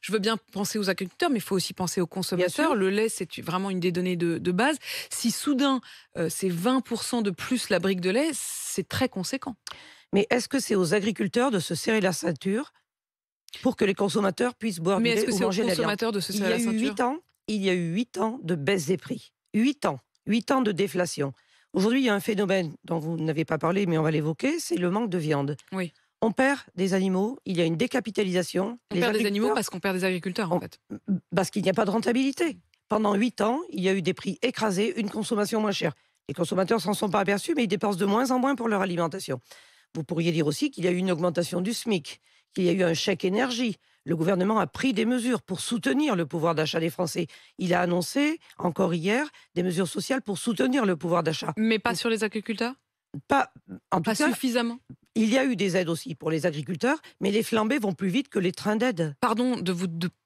Je veux bien penser aux agriculteurs, mais il faut aussi penser aux Bien sûr. consommateurs. Le lait, c'est vraiment une des données de base. Si soudain, c'est 20% de plus la brique de lait, c'est très conséquent. Mais est-ce que c'est aux agriculteurs de se serrer la ceinture pour que les consommateurs puissent boire Mais du est-ce lait que ou c'est aux manger de la viande? consommateurs de se Il serrer y a la eu ceinture? 8 ans, il y a eu 8 ans de baisse des prix. 8 ans. 8 ans de déflation. Aujourd'hui, il y a un phénomène dont vous n'avez pas parlé, mais on va l'évoquer, c'est le manque de viande. Oui. On perd des animaux, il y a une décapitalisation. On Les perd des animaux agriculteurs, parce qu'on perd des agriculteurs, en on- fait. parce qu'il n'y a pas de rentabilité. Pendant 8 ans, il y a eu des prix écrasés, une consommation moins chère. Les consommateurs s'en sont pas aperçus, mais ils dépensent de moins en moins pour leur alimentation. Vous pourriez dire aussi qu'il y a eu une augmentation du SMIC, qu'il y a eu un chèque énergie. Le gouvernement a pris des mesures pour soutenir le pouvoir d'achat des Français. Il a annoncé, encore hier, des mesures sociales pour soutenir le pouvoir d'achat. Mais pas sur les agriculteurs? Pas, en tout Pas cas, suffisamment? il y a eu des aides aussi pour les agriculteurs, mais les flambées vont plus vite que les trains d'aide. Pardon de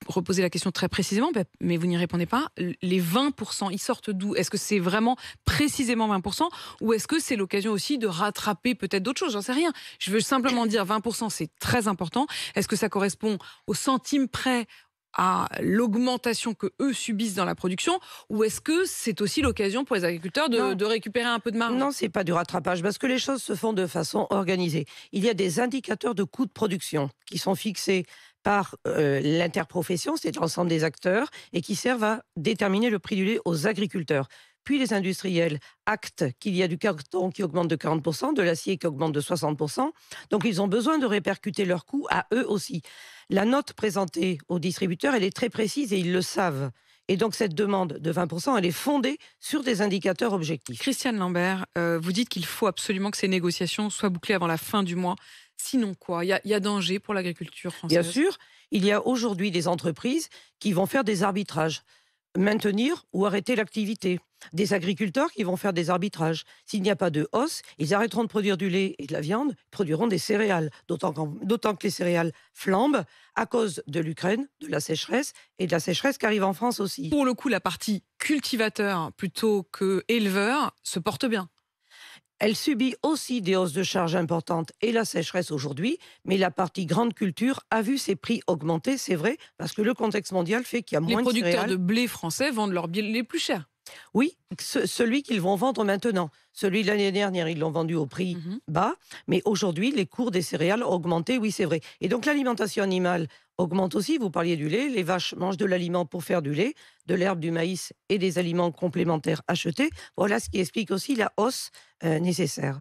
reposer la question très précisément, mais vous n'y répondez pas. Les 20%, ils sortent d'où? Est-ce que c'est vraiment précisément 20% ou est-ce que c'est l'occasion aussi de rattraper peut-être d'autres choses? J'en sais rien. Je veux simplement dire 20%, c'est très important. Est-ce que ça correspond au centime près à l'augmentation que eux subissent dans la production ou est-ce que c'est aussi l'occasion pour les agriculteurs Non, de récupérer un peu de marge? non, c'est pas du rattrapage, parce que les choses se font de façon organisée. Il y a des indicateurs de coûts de production qui sont fixés par l'interprofession, c'est l'ensemble des acteurs, et qui servent à déterminer le prix du lait aux agriculteurs. Puis les industriels actent qu'il y a du carton qui augmente de 40%, de l'acier qui augmente de 60%. Donc ils ont besoin de répercuter leurs coûts à eux aussi. La note présentée aux distributeurs, elle est très précise et ils le savent. Et donc cette demande de 20%, elle est fondée sur des indicateurs objectifs. Christiane Lambert, vous dites qu'il faut absolument que ces négociations soient bouclées avant la fin du mois. Sinon quoi? Il y a danger pour l'agriculture Bien française? sûr, il y a aujourd'hui des entreprises qui vont faire des arbitrages, maintenir ou arrêter l'activité. Des agriculteurs qui vont faire des arbitrages. S'il n'y a pas de hausse, ils arrêteront de produire du lait et de la viande, ils produiront des céréales. D'autant que les céréales flambent à cause de l'Ukraine, de la sécheresse et de la sécheresse qui arrive en France aussi. Pour le coup, la partie cultivateur plutôt que éleveur se porte bien. Elle subit aussi des hausses de charges importantes et la sécheresse aujourd'hui, mais la partie grande culture a vu ses prix augmenter, c'est vrai, parce que le contexte mondial fait qu'il y a Les moins de producteurs céréales. de blé français vendent leurs blés plus chers. Oui, celui qu'ils vont vendre maintenant. Celui de l'année dernière, ils l'ont vendu au prix Mhm. bas, mais aujourd'hui, les cours des céréales ont augmenté, oui, c'est vrai. Et donc l'alimentation animale augmente aussi, vous parliez du lait, les vaches mangent de l'aliment pour faire du lait, de l'herbe, du maïs et des aliments complémentaires achetés. Voilà ce qui explique aussi la hausse nécessaire.